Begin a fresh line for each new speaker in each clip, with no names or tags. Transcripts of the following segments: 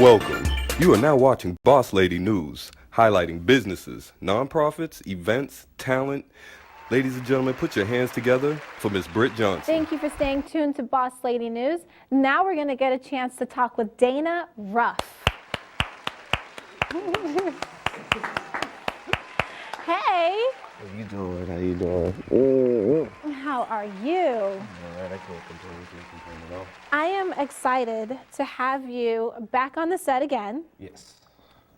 Welcome. You are now watching BossLady News, highlighting businesses, nonprofits, events, talent. Ladies and gentlemen, put your hands together for Miss Britt Johnson.
Thank you for staying tuned to BossLady News. Now we're going to get a chance to talk with D.Ruff. Hey.
How you doing? How you doing?
How are you?
All right, I can't complain at all.
I am excited to have you back on the set again.
Yes.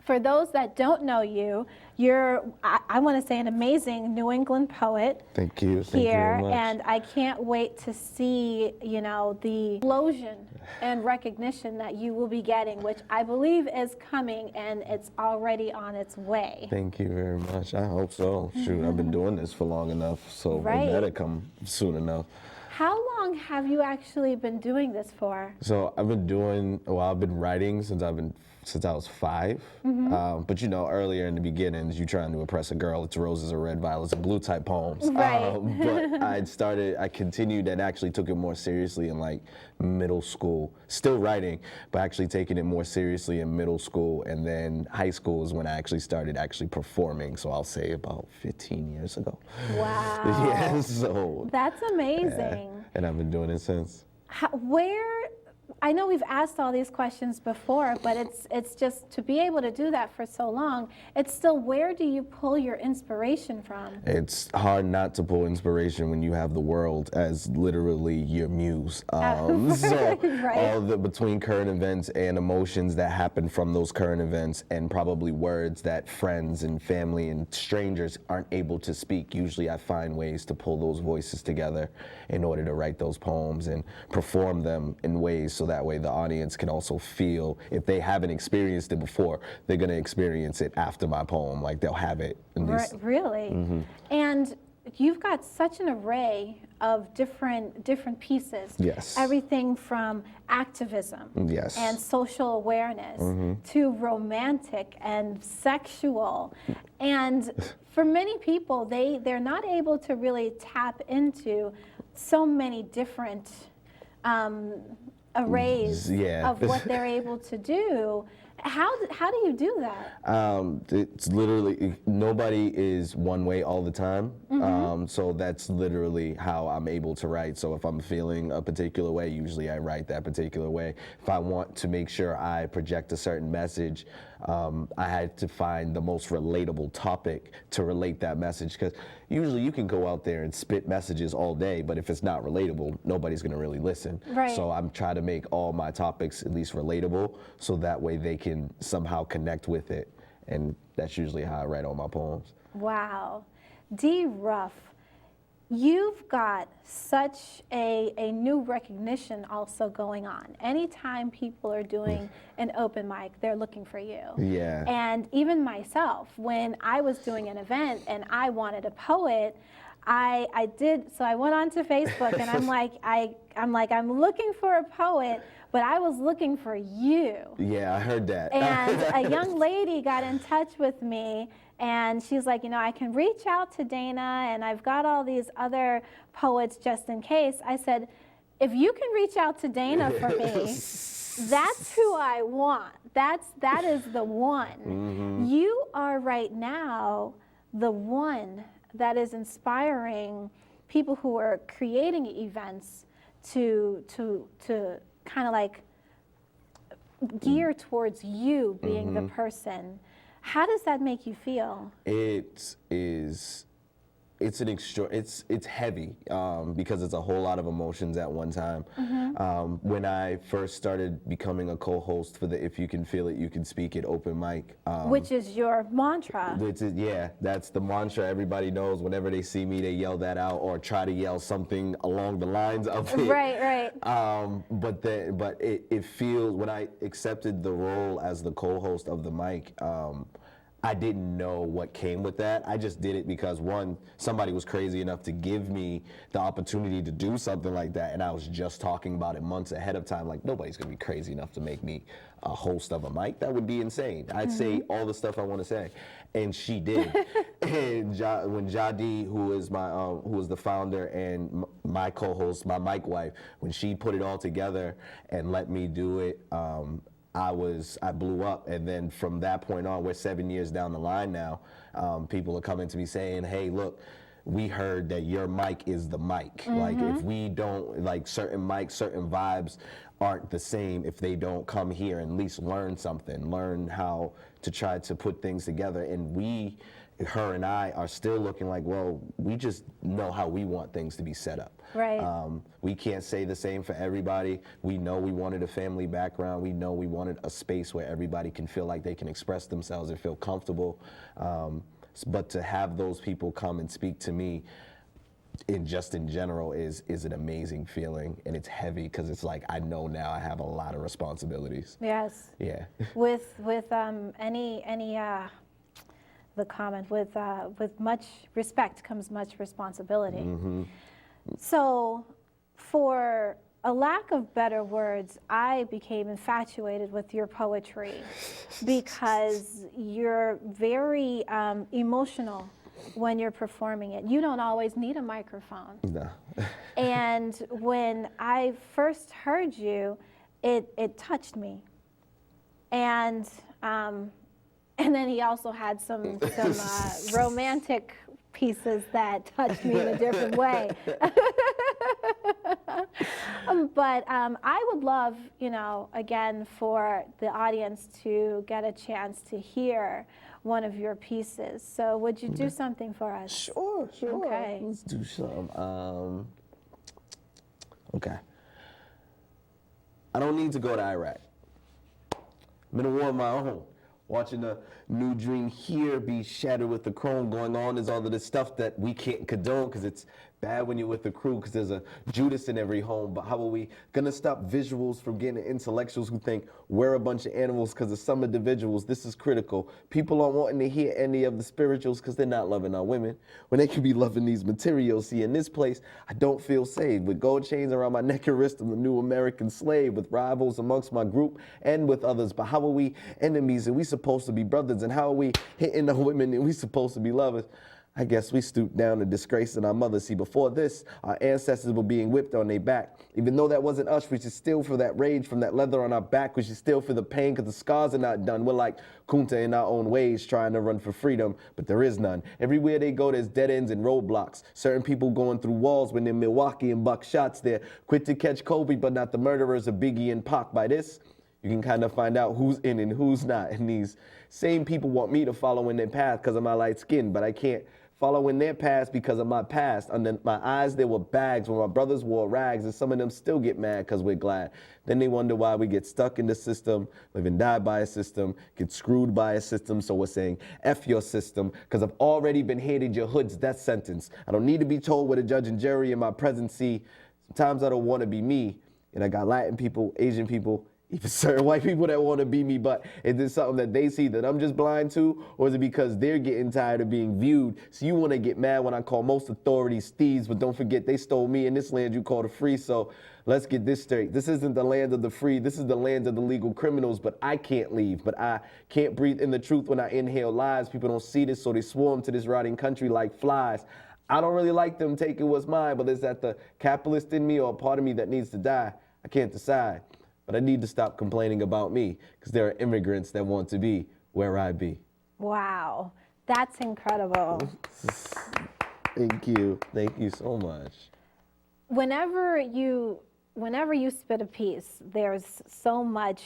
For those that don't know you, you're, I want to say, an amazing New England poet.
Thank you. Thank you
Here,
very much.
and I can't wait to see, you know, the explosion and recognition that you will be getting, which I believe is coming, and it's already on its way.
Thank you very much. I hope so. Shoot, I've been doing this for long enough, so
Right.
it better come soon enough.
How long have you actually been doing this for?
So I've been writing since I was 5. But you know, earlier in the beginnings, you trying to impress a girl, it's roses are red, violets are blue type poems.
Right.
But I continued and actually took it more seriously in like middle school. Still writing, but actually taking it more seriously in middle school. And then high school is when I actually started performing. So I'll say about 15 years ago.
Wow.
Yeah, so.
That's amazing.
Yeah, and I've been doing it since.
I know we've asked all these questions before, but it's just to be able to do that for so long, it's still, where do you pull your inspiration from?
It's hard not to pull inspiration when you have the world as literally your muse. So
Right.
all the between current events and emotions that happen from those current events, and probably words that friends and family and strangers aren't able to speak. Usually I find ways to pull those voices together in order to write those poems and perform them in ways so that way the audience can also feel, if they haven't experienced it before, they're going to experience it after my poem. Like they'll have it in these.
Really? And you've got such an array of different pieces.
Yes.
Everything from activism
Yes.
and social awareness to romantic and sexual. And for many people, they're not able to really tap into so many different arrays
Yeah.
of what they're able to do. How do you do that?
It's literally, nobody is one way all the time. So that's literally how I'm able to write. So if I'm feeling a particular way, usually I write that particular way. If I want to make sure I project a certain message, I had to find the most relatable topic to relate that message. Because usually you can go out there and spit messages all day, but if it's not relatable, nobody's going to really listen.
Right.
So I'm trying to make all my topics at least relatable, so that way they can somehow connect with it. And that's usually how I write all my poems.
Wow. D.Ruff, you've got such a new recognition also going on. Anytime people are doing an open mic, they're looking for you.
Yeah.
And even myself, when I was doing an event and I wanted a poet, I went onto Facebook and I'm looking for a poet, but I was looking for you.
Yeah, I heard that.
And a young lady got in touch with me, and she's like, you know, I can reach out to Dana, and I've got all these other poets just in case. I said, if you can reach out to Dana for me, that's who I want. That is the one. You are right now the one that is inspiring people who are creating events to kind of like gear towards you being the person. How does that make you feel? It's heavy because it's a whole lot of emotions at one time. When I first started becoming a co-host for the If You Can Feel It, You Can Speak It open mic. Which is your mantra.
Yeah, that's the mantra everybody knows. Whenever they see me, they yell that out or try to yell something along the lines of it.
Right.
But it feels, when I accepted the role as the co-host of the mic, I didn't know what came with that. I just did it because, one, somebody was crazy enough to give me the opportunity to do something like that, and I was just talking about it months ahead of time. Like, nobody's gonna be crazy enough to make me a host of a mic. That would be insane. I'd say all the stuff I want to say, and she did. And when Jadi, who is the founder and my co-host, my mic wife, when she put it all together and let me do it, I blew up, and then from that point on, we're 7 years down the line now. People are coming to me saying, "Hey, look, we heard that your mic is the mic. Like, if we don't, like, certain mics, certain vibes aren't the same if they don't come here and at least learn something, learn how to try to put things together." And her and I are still looking like, well, we just know how we want things to be set up.
Right.
We can't say the same for everybody. We know we wanted a family background. We know we wanted a space where everybody can feel like they can express themselves and feel comfortable. But to have those people come and speak to me in general is an amazing feeling, and it's heavy because it's like I know now I have a lot of responsibilities.
Yes.
Yeah.
With the comment, with much respect comes much responsibility. So, for a lack of better words, I became infatuated with your poetry because you're very emotional when you're performing it. You don't always need a microphone.
No.
And when I first heard you, it touched me. And then he also had some romantic pieces that touched me in a different way. But I would love, again, for the audience to get a chance to hear one of your pieces. So would you do something for us?
Sure.
Okay.
Let's do some. Okay. I don't need to go to Iraq. I'm in a war of my own. Watching a new dream here be shattered with the chrome going on is all of this stuff that we can't condone because it's bad when you're with the crew because there's a Judas in every home. But how are we gonna stop visuals from getting intellectuals who think we're a bunch of animals because of some individuals? This is critical. People aren't wanting to hear any of the spirituals because they're not loving our women when they could be loving these materials. See, in this place, I don't feel saved. With gold chains around my neck and wrist, I'm a new American slave with rivals amongst my group and with others. But how are we enemies and we supposed to be brothers? And how are we hitting the women and we supposed to be lovers? I guess we stooped down to disgracing our mothers. See, before this, our ancestors were being whipped on their back. Even though that wasn't us, we should still feel that rage from that leather on our back. We should still feel the pain because the scars are not done. We're like Kunta in our own ways, trying to run for freedom, but there is none. Everywhere they go, there's dead ends and roadblocks. Certain people going through walls when they're Milwaukee and buck shots. They're quick to catch Kobe, but not the murderers of Biggie and Pac. By this, you can kind of find out who's in and who's not. And these same people want me to follow in their path because of my light skin, but I can't follow in their past because of my past. Under my eyes, there were bags when my brothers wore rags, and some of them still get mad because we're glad. Then they wonder why we get stuck in the system, live and die by a system, get screwed by a system. So we're saying, F your system, because I've already been handed your hood's death sentence. I don't need to be told what a judge and jury in my presence see. Sometimes I don't want to be me, and I got Latin people, Asian people, even certain white people that want to be me, but is this something that they see that I'm just blind to, or is it because they're getting tired of being viewed? So you want to get mad when I call most authorities thieves, but don't forget they stole me in this land you call the free. So let's get this straight. This isn't the land of the free. This is the land of the legal criminals, but I can't leave. But I can't breathe in the truth when I inhale lies. People don't see this, so they swarm to this rotting country like flies. I don't really like them taking what's mine, but is that the capitalist in me or a part of me that needs to die? I can't decide. But I need to stop complaining about me because there are immigrants that want to be where I be.
Wow, that's incredible.
Thank you. Thank you so much.
Whenever you spit a piece, there's so much,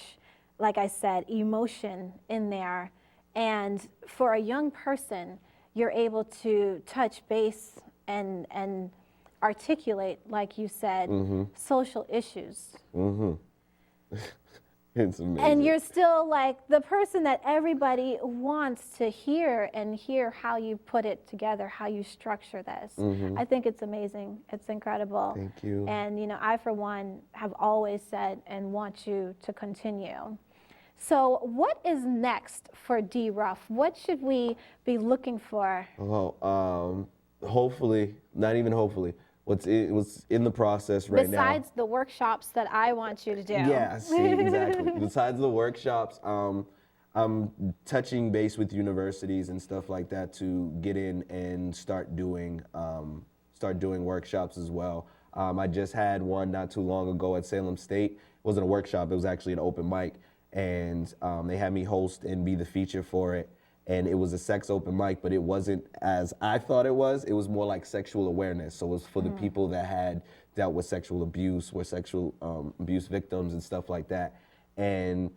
like I said, emotion in there. And for a young person, you're able to touch base and articulate, like you said, social issues.
It's amazing.
And you're still like the person that everybody wants to hear and hear how you put it together, how you structure this. I think it's amazing. It's incredible.
Thank you.
And I, for one, have always said and want you to continue. So what is next for D.Ruff? What should we be looking for?
Oh, hopefully, not even hopefully, what's in the process right now.
Besides the workshops that I want you to do.
Yeah, see, exactly. Besides the workshops, I'm touching base with universities and stuff like that to get in and start doing workshops as well. I just had one not too long ago at Salem State. It wasn't a workshop, it was actually an open mic. and they had me host and be the feature for it. And it was a sex open mic, but it wasn't as I thought it was. It was more like sexual awareness. So it was for the people that had dealt with sexual abuse, were sexual abuse victims and stuff like that. And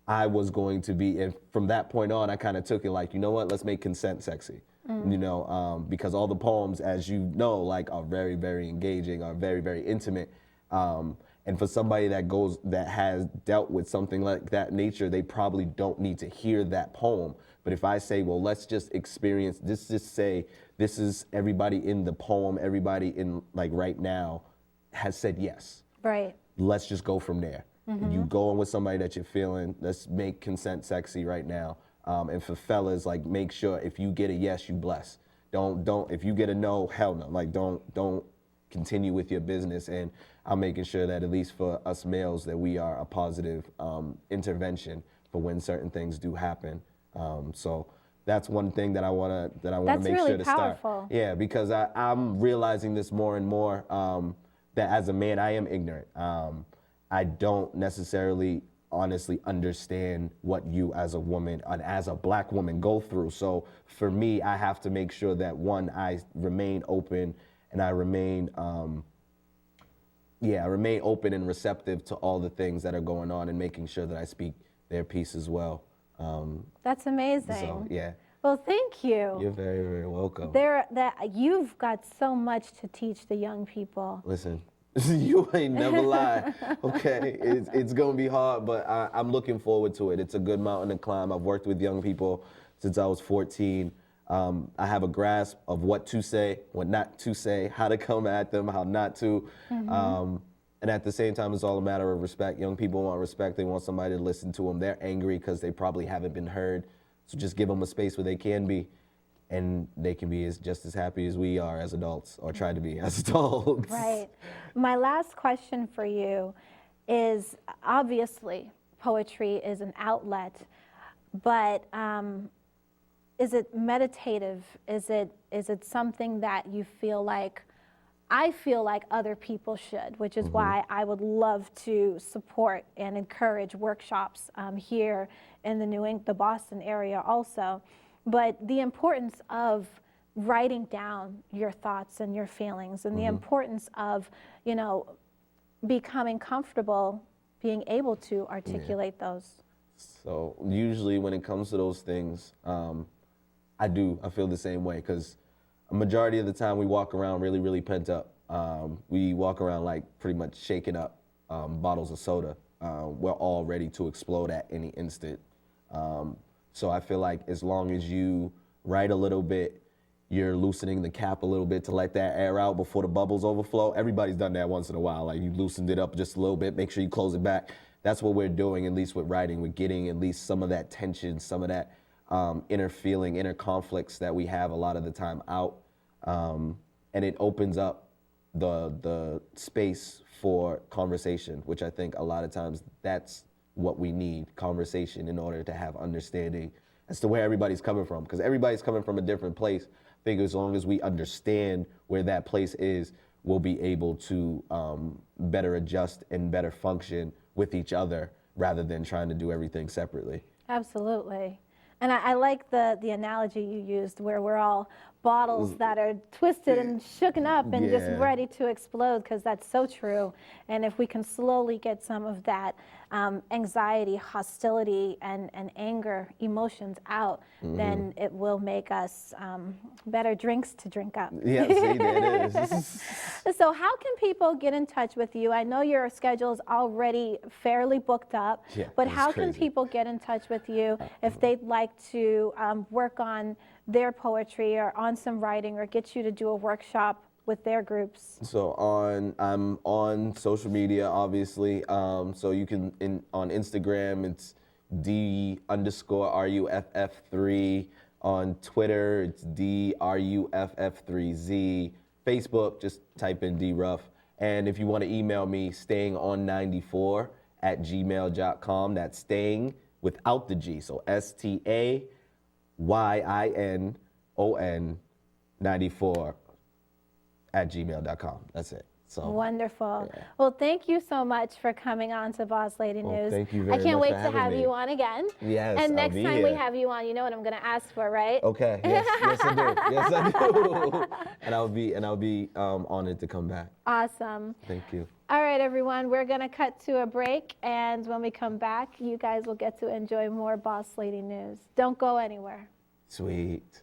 I was going to be, and from that point on, I kind of took it like, you know what, let's make consent sexy. You know, because all the poems, as you know, like are very, very engaging, are very, very intimate. And for somebody that has dealt with something like that nature, they probably don't need to hear that poem. But if I say, well, let's just experience, just say, this is everybody in the poem, everybody in like right now has said yes.
Right.
Let's just go from there. You go in with somebody that you're feeling, let's make consent sexy right now. And for fellas, like make sure if you get a yes, you bless. Don't, if you get a no, hell no. Like don't continue with your business. And I'm making sure that at least for us males that we are a positive intervention for when certain things do happen. So that's one thing that I wanna make
really
sure to
powerful.
start. Yeah, because I'm realizing this more and more that as a man I am ignorant. I don't necessarily honestly understand what you as a woman and as a black woman go through. So for me, I have to make sure that one, I remain open and I remain open and receptive to all the things that are going on and making sure that I speak their piece as well.
That's amazing.
So, yeah.
Well, thank you.
You're very, very welcome.
You've got so much to teach the young people.
Listen, you ain't never lie, okay? It's gonna be hard, but I'm looking forward to it. It's a good mountain to climb. I've worked with young people since I was 14. I have a grasp of what to say, what not to say, how to come at them, how not to. And at the same time, it's all a matter of respect. Young people want respect. They want somebody to listen to them. They're angry because they probably haven't been heard. So just give them a space where they can be, and they can be just as happy as we are as adults, or try to be as adults.
Right. My last question for you is, obviously, poetry is an outlet, but is it meditative? Is it something that you feel like, I feel like other people should, which is why I would love to support and encourage workshops here in the Boston area also. But the importance of writing down your thoughts and your feelings, and the importance of, you know, becoming comfortable being able to articulate those.
So usually when it comes to those things, I feel the same way, because a majority of the time we walk around really, really pent up. We walk around like pretty much shaking up bottles of soda. We're all ready to explode at any instant. So I feel like as long as you write a little bit, you're loosening the cap a little bit to let that air out before the bubbles overflow. Everybody's done that once in a while. Like you loosened it up just a little bit, make sure you close it back. That's what we're doing, at least with writing. We're getting at least some of that tension, some of that inner feeling, inner conflicts that we have a lot of the time out. And it opens up the space for conversation, which I think a lot of times that's what we need, conversation, in order to have understanding as to where everybody's coming from, because everybody's coming from a different place. I think as long as we understand where that place is, we'll be able to better adjust and better function with each other rather than trying to do everything separately.
Absolutely. And I like the analogy you used, where we're all bottles that are twisted and shooken up and just ready to explode, because that's so true. And if we can slowly get some of that anxiety, hostility, and anger emotions out, then it will make us better drinks to drink up.
Yeah, see, there it is.
So how can people get in touch with you? I know your schedule is already fairly booked up, but how can people get in touch with you if they'd like to work on their poetry or on some writing, or get you to do a workshop with their groups?
So I'm on social media, obviously. So you can, on Instagram, it's D_RUFF3. On Twitter, it's DRUFF3Z. Facebook, just type in D.Ruff. And if you want to email me, stayingon94@gmail.com. That's staying without the G. So STAYINON94@gmail.com. That's it. So
wonderful.
yeah.
Well, thank you so much for coming on to Boss Lady News.
Thank you very
I can't
much
wait
for
to
having
have
me.
you on again.
Yes,
And
I'll
next
be
time we
here.
have you on, you know what I'm going to ask for, right?
Okay. Yes, yes I do. Yes I do. and I'll be honored to come back.
Awesome.
Thank you.
All right, everyone, we're going to cut to a break, and when we come back, you guys will get to enjoy more Boss Lady News. Don't go anywhere.
Sweet.